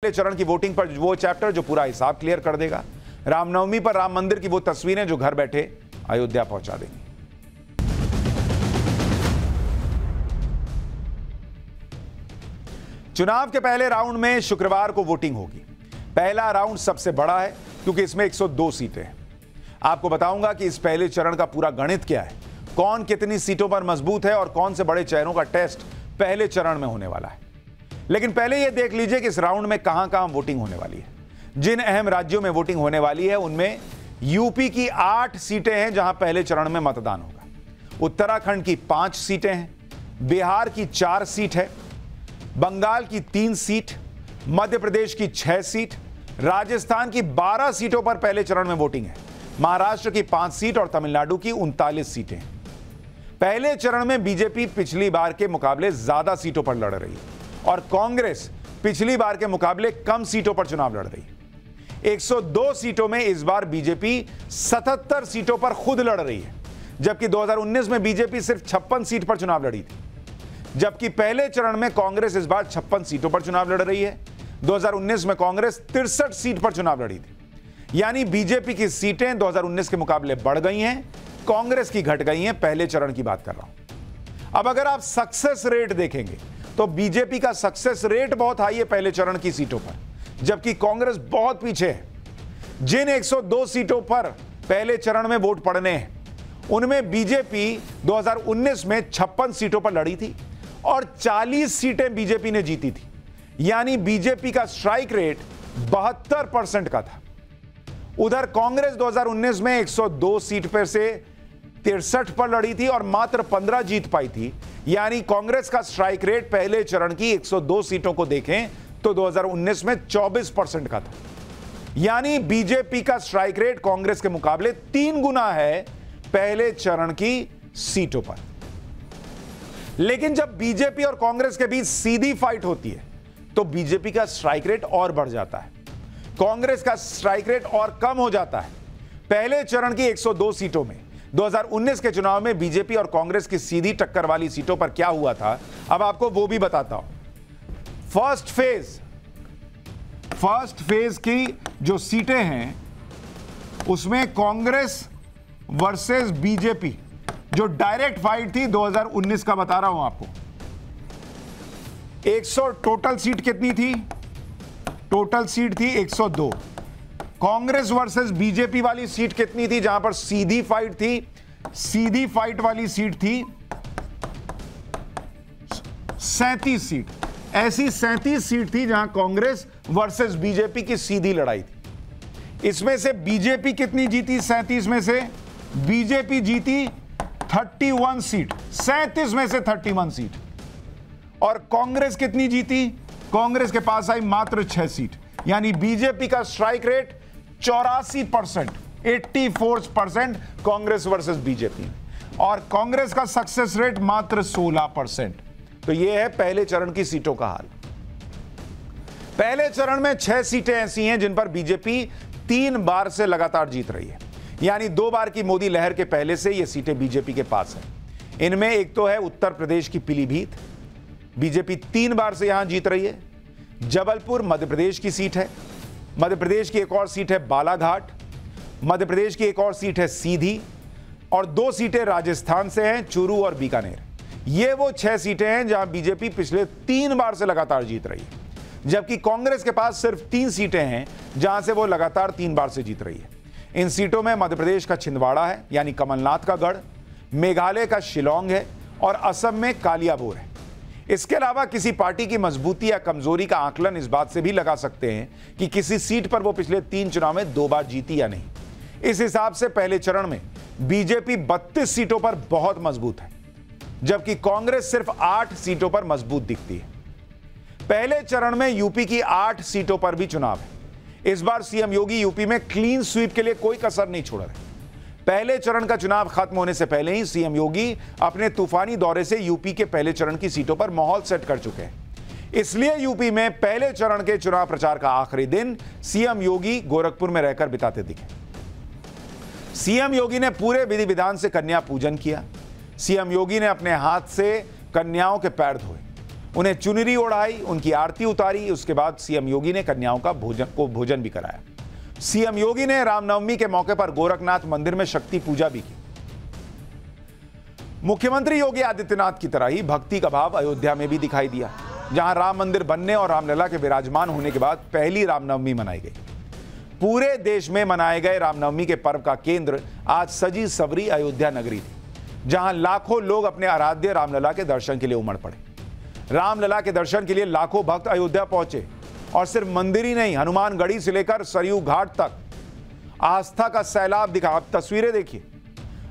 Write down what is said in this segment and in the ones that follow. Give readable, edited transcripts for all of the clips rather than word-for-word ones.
पहले चरण की वोटिंग पर वो चैप्टर जो पूरा हिसाब क्लियर कर देगा। रामनवमी पर राम मंदिर की वो तस्वीरें जो घर बैठे अयोध्या पहुंचा देंगी। चुनाव के पहले राउंड में शुक्रवार को वोटिंग होगी। पहला राउंड सबसे बड़ा है क्योंकि इसमें 102 सीटें हैं। आपको बताऊंगा कि इस पहले चरण का पूरा गणित क्या है, कौन कितनी सीटों पर मजबूत है और कौन से बड़े चेहरों का टेस्ट पहले चरण में होने वाला है। लेकिन पहले यह देख लीजिए कि इस राउंड में कहां-कहां वोटिंग होने वाली है। जिन अहम राज्यों में वोटिंग होने वाली है उनमें यूपी की 8 सीटें हैं जहां पहले चरण में मतदान होगा। उत्तराखंड की 5 सीटें हैं, बिहार की 4 सीट है, बंगाल की 3 सीट, मध्य प्रदेश की 6 सीट, राजस्थान की 12 सीटों पर पहले चरण में वोटिंग है, महाराष्ट्र की 5 सीट और तमिलनाडु की 39 सीटें हैं। पहले चरण में बीजेपी पिछली बार के मुकाबले ज्यादा सीटों पर लड़ रही है और कांग्रेस पिछली बार के मुकाबले कम सीटों पर चुनाव लड़ रही है। 102 सीटों में इस बार बीजेपी 77 सीटों पर खुद लड़ रही है, जबकि 2019 में बीजेपी सिर्फ 56 सीट पर चुनाव लड़ी थी। जबकि पहले चरण में कांग्रेस इस बार 56 सीटों पर चुनाव लड़ रही है। 2019 में कांग्रेस 63 सीट पर चुनाव लड़ी थी। यानी बीजेपी की सीटें 2019 के मुकाबले बढ़ गई हैं, कांग्रेस की घट गई हैं। पहले चरण की बात कर रहा हूं। अब अगर आप सक्सेस रेट देखेंगे तो बीजेपी का सक्सेस रेट बहुत हाई है पहले चरण की सीटों पर, जबकि कांग्रेस बहुत पीछे है। जिन 102 सीटों पर पहले चरण में वोट पड़ने हैं उनमें बीजेपी 2019 में 56 सीटों पर लड़ी थी और 40 सीटें बीजेपी ने जीती थी। यानी बीजेपी का स्ट्राइक रेट 72% का था। उधर कांग्रेस 2019 में 102 सीट पर से 63 पर लड़ी थी और मात्र 15 जीत पाई थी। यानी कांग्रेस का स्ट्राइक रेट पहले चरण की 102 सीटों को देखें तो 2019 में 24% का था। यानी बीजेपी का स्ट्राइक रेट कांग्रेस के मुकाबले 3 गुना है पहले चरण की सीटों पर। लेकिन जब बीजेपी और कांग्रेस के बीच सीधी फाइट होती है तो बीजेपी का स्ट्राइक रेट और बढ़ जाता है, कांग्रेस का स्ट्राइक रेट और कम हो जाता है। पहले चरण की 102 सीटों में 2019 के चुनाव में बीजेपी और कांग्रेस की सीधी टक्कर वाली सीटों पर क्या हुआ था, अब आपको वो भी बताता हूं। फर्स्ट फेज की जो सीटें हैं उसमें कांग्रेस वर्सेस बीजेपी जो डायरेक्ट फाइट थी 2019 का बता रहा हूं आपको। 100 टोटल सीट कितनी थी? टोटल सीट थी 102। कांग्रेस वर्सेस बीजेपी वाली सीट कितनी थी जहां पर सीधी फाइट थी? सीधी फाइट वाली सीट थी 37 सीट। ऐसी 37 सीट थी जहां कांग्रेस वर्सेस बीजेपी की सीधी लड़ाई थी। इसमें से बीजेपी कितनी जीती? 37 में से बीजेपी जीती 31 सीट, 37 में से 31 सीट। और कांग्रेस कितनी जीती? कांग्रेस के पास आई मात्र 6 सीट। यानी बीजेपी का strike rate 84%, 84% Congress versus BJP और कांग्रेस का सक्सेस रेट मात्र 16%। तो यह है पहले चरण की सीटों का हाल। पहले चरण में 6 सीटें ऐसी हैं जिन पर बीजेपी 3 बार से लगातार जीत रही है। यानी 2 बार की मोदी लहर के पहले से यह सीटें बीजेपी के पास हैं। इनमें एक तो है उत्तर प्रदेश की पीलीभीत, बीजेपी 3 बार से यहां जीत रही है। जबलपुर मध्य प्रदेश की सीट है। मध्य प्रदेश की एक और सीट है बालाघाट। मध्य प्रदेश की एक और सीट है सीधी और 2 सीटें राजस्थान से हैं, चूरू और बीकानेर। ये वो 6 सीटें हैं जहां बीजेपी पिछले 3 बार से लगातार जीत रही है, जबकि कांग्रेस के पास सिर्फ 3 सीटें हैं जहां से वो लगातार 3 बार से जीत रही है। इन सीटों में मध्य प्रदेश का छिंदवाड़ा है यानी कमलनाथ का गढ़, मेघालय का शिलोंग है और असम में कालियाबोर है। इसके अलावा किसी पार्टी की मजबूती या कमजोरी का आकलन इस बात से भी लगा सकते हैं कि किसी सीट पर वो पिछले 3 चुनाव में 2 बार जीती या नहीं। इस हिसाब से पहले चरण में बीजेपी 32 सीटों पर बहुत मजबूत है, जबकि कांग्रेस सिर्फ 8 सीटों पर मजबूत दिखती है। पहले चरण में यूपी की 8 सीटों पर भी चुनाव है। इस बार सीएम योगी यूपी में क्लीन स्वीप के लिए कोई कसर नहीं छोड़ रहे। पहले चरण का चुनाव खत्म होने से पहले ही सीएम योगी अपने तूफानी दौरे से यूपी के पहले चरण की सीटों पर माहौल सेट कर चुके हैं। इसलिए यूपी में पहले चरण के चुनाव प्रचार का आखिरी दिन सीएम योगी गोरखपुर में रहकर बिताते दिखे। सीएम योगी ने पूरे विधि विधान से कन्या पूजन किया। सीएम योगी ने अपने हाथ से कन्याओं के पैर धोए उन्हें चुनरी ओढ़ाई, उनकी आरती उतारी। उसके बाद सीएम योगी ने कन्याओं का भोजन भी कराया। सीएम योगी ने रामनवमी के मौके पर गोरखनाथ मंदिर में शक्ति पूजा भी की। मुख्यमंत्री योगी आदित्यनाथ की तरह ही भक्ति का भाव अयोध्या में भी दिखाई दिया, जहां राम मंदिर बनने और रामलला के विराजमान होने के बाद पहली रामनवमी मनाई गई। पूरे देश में मनाए गए रामनवमी के पर्व का केंद्र आज सजी सवरी अयोध्या नगरी थी, जहां लाखों लोग अपने आराध्य रामलला के दर्शन के लिए उमड़ पड़े। रामलला के दर्शन के लिए लाखों भक्त अयोध्या पहुंचे और सिर्फ मंदिर ही नहीं, हनुमानगढ़ी से लेकर सरयू घाट तक आस्था का सैलाब दिखा। आप तस्वीरें देखिए,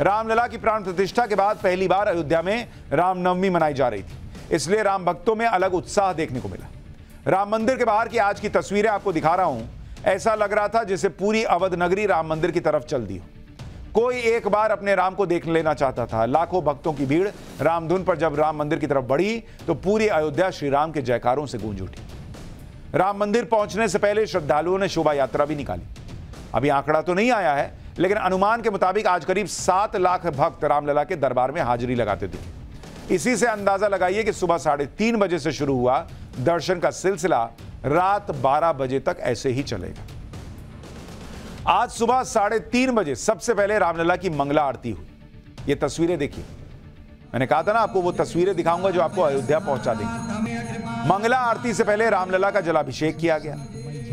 रामलला की प्राण प्रतिष्ठा के बाद पहली बार अयोध्या में रामनवमी मनाई जा रही थी, इसलिए राम भक्तों में अलग उत्साह देखने को मिला। राम मंदिर के बाहर की आज की तस्वीरें आपको दिखा रहा हूं। ऐसा लग रहा था जैसे पूरी अवध नगरी राम मंदिर की तरफ चल दी हो। कोई एक बार अपने राम को देख लेना चाहता था। लाखों भक्तों की भीड़ रामधुन पर जब राम मंदिर की तरफ बढ़ी तो पूरी अयोध्या श्री राम के जयकारों से गूंज उठी। राम मंदिर पहुंचने से पहले श्रद्धालुओं ने शोभा यात्रा भी निकाली। अभी आंकड़ा तो नहीं आया है, लेकिन अनुमान के मुताबिक आज करीब 7 लाख भक्त रामलला के दरबार में हाजिरी लगाते दिखे। इसी से अंदाजा लगाइए कि सुबह 3:30 बजे से शुरू हुआ दर्शन का सिलसिला रात 12 बजे तक ऐसे ही चलेगा। आज सुबह 3:30 बजे सबसे पहले रामलला की मंगला आरती हुई। ये तस्वीरें देखिए, मैंने कहा था ना आपको वो तस्वीरें दिखाऊंगा जो आपको अयोध्या पहुंचा देंगी। मंगला आरती से पहले रामलला का जलाभिषेक किया गया।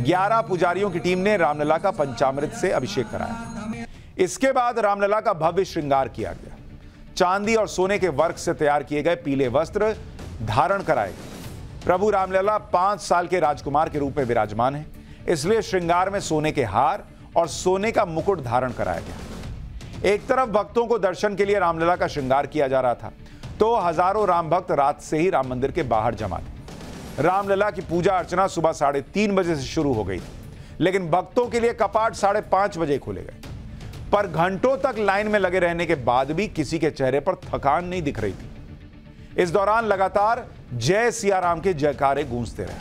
11 पुजारियों की टीम ने रामलला का पंचामृत से अभिषेक कराया। इसके बाद रामलला का भव्य श्रृंगार किया गया। चांदी और सोने के वर्क से तैयार किए गए पीले वस्त्र धारण कराए गए। प्रभु रामलला 5 साल के राजकुमार के रूप में विराजमान है, इसलिए श्रृंगार में सोने के हार और सोने का मुकुट धारण कराया गया। एक तरफ भक्तों को दर्शन के लिए रामलला का श्रृंगार किया जा रहा था, तो हजारों राम भक्त रात से ही राम मंदिर के बाहर जमा थे। रामलला की पूजा अर्चना सुबह 3:30 बजे से शुरू हो गई थी, लेकिन भक्तों के लिए कपाट 5:30 बजे खोले गए। पर घंटों तक लाइन में लगे रहने के बाद भी किसी के चेहरे पर थकान नहीं दिख रही थी। इस दौरान लगातार जय सिया राम के जयकारे गूंजते रहे।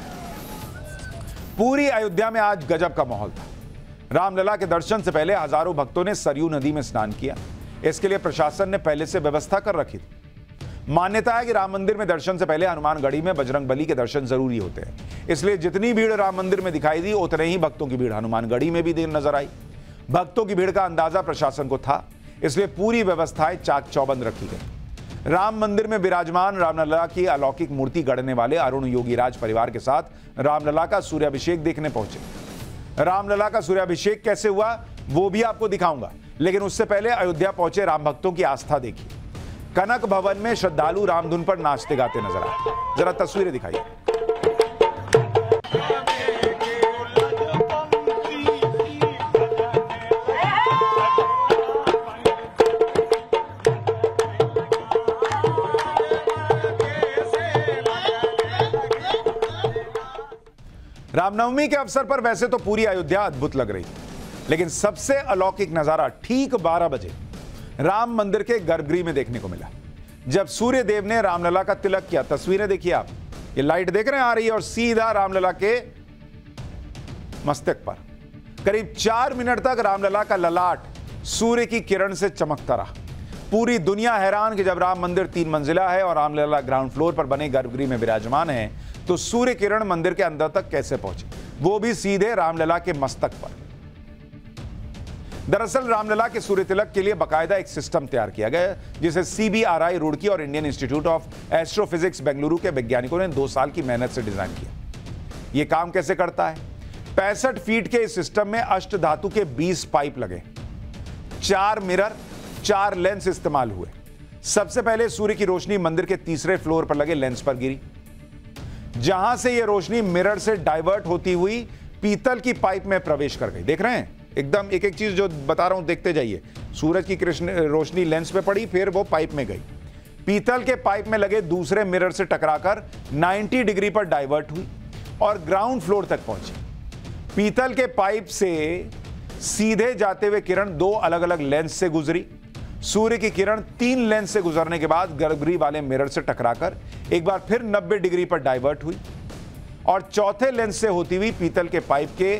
पूरी अयोध्या में आज गजब का माहौल था। रामलला के दर्शन से पहले हजारों भक्तों ने सरयू नदी में स्नान किया। इसके लिए प्रशासन ने पहले से व्यवस्था कर रखी थी। मान्यता है कि राम मंदिर में दर्शन से पहले हनुमानगढ़ी में बजरंगबली के दर्शन जरूरी होते हैं, इसलिए जितनी भीड़ राम मंदिर में दिखाई दी उतने ही भक्तों की भीड़ हनुमानगढ़ी में भी नजर आई। भक्तों की भीड़ का अंदाजा प्रशासन को था, इसलिए पूरी व्यवस्थाएं चाक चौबंद रखी गई। राम मंदिर में विराजमान रामलला की अलौकिक मूर्ति गढ़ने वाले अरुण योगीराज परिवार के साथ रामलला का सूर्याभिषेक देखने पहुंचे। रामलला का सूर्याभिषेक कैसे हुआ वो भी आपको दिखाऊंगा, लेकिन उससे पहले अयोध्या पहुंचे राम भक्तों की आस्था देखिए। कनक भवन में श्रद्धालु रामधुन पर नाचते गाते नजर आए। जरा तस्वीरें दिखाइए। रामनवमी के अवसर पर वैसे तो पूरी अयोध्या अद्भुत लग रही, लेकिन सबसे अलौकिक नजारा ठीक 12 बजे राम मंदिर के गर्भगृह में देखने को मिला, जब सूर्य देव ने रामलला का तिलक किया। तस्वीरें देखिए आप, ये लाइट देख रहे हैं आ रही है और सीधा रामलला के मस्तक पर करीब 4 मिनट तक रामलला का ललाट सूर्य की किरण से चमकता रहा। पूरी दुनिया हैरान कि जब राम मंदिर 3 मंजिला है और रामलला ग्राउंड फ्लोर पर बने गर्भगृह में विराजमान है, तो सूर्य किरण मंदिर के अंदर तक कैसे पहुंचे, वो भी सीधे रामलला के मस्तक पर। दरअसल रामलला के सूर्य तिलक के लिए बाकायदा एक सिस्टम तैयार किया गया, जिसे CBRI रुड़की और Indian institute of astrophysics Bengaluru के वैज्ञानिकों ने 2 साल की मेहनत से डिजाइन किया। यह काम कैसे करता है? 65 फीट के इस सिस्टम में अष्ट धातु के 20 पाइप लगे, 4 मिरर, 4 लेंस इस्तेमाल हुए। सबसे पहले सूर्य की रोशनी मंदिर के 3रे फ्लोर पर लगे लेंस पर गिरी, जहां से यह रोशनी मिरर से डाइवर्ट होती हुई पीतल की पाइप में प्रवेश कर गई। देख रहे हैं एकदम एक एक चीज जो बता रहा हूं देखते जाइए। सूरज की रोशनी लेंस पे पड़ी, फिर वो पाइप में गई, पीतल के पाइप में लगे दूसरे मिरर से टकराकर 90 डिग्री पर डाइवर्ट हुई और ग्राउंड फ्लोर तक पहुंची। पीतल के पाइप से सीधे जाते हुए किरण 2 अलग अलग लेंस से गुजरी। सूर्य की किरण 3 लेंस से गुजरने के बाद गर्भगृह वाले मिरर से टकराकर एक बार फिर 90 डिग्री पर डाइवर्ट हुई और चौथे लेंस से होती हुई पीतल के पाइप के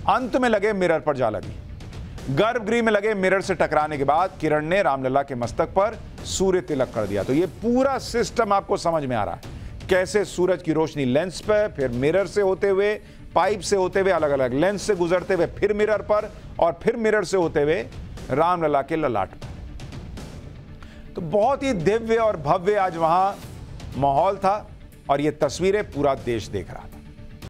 अंत में लगे मिरर पर जा लगी। गर्भगृह में लगे मिरर से टकराने के बाद किरण ने रामलला के मस्तक पर सूर्य तिलक कर दिया। तो ये पूरा सिस्टम आपको समझ में आ रहा है कैसे सूरज की रोशनी लेंस पर, फिर मिरर से होते हुए, पाइप से होते हुए, अलग अलग लेंस से गुजरते हुए, फिर मिरर पर, और फिर मिरर से होते हुए रामलला के ललाट पर। तो बहुत ही दिव्य और भव्य आज वहां माहौल था और ये तस्वीरें पूरा देश देख रहा था।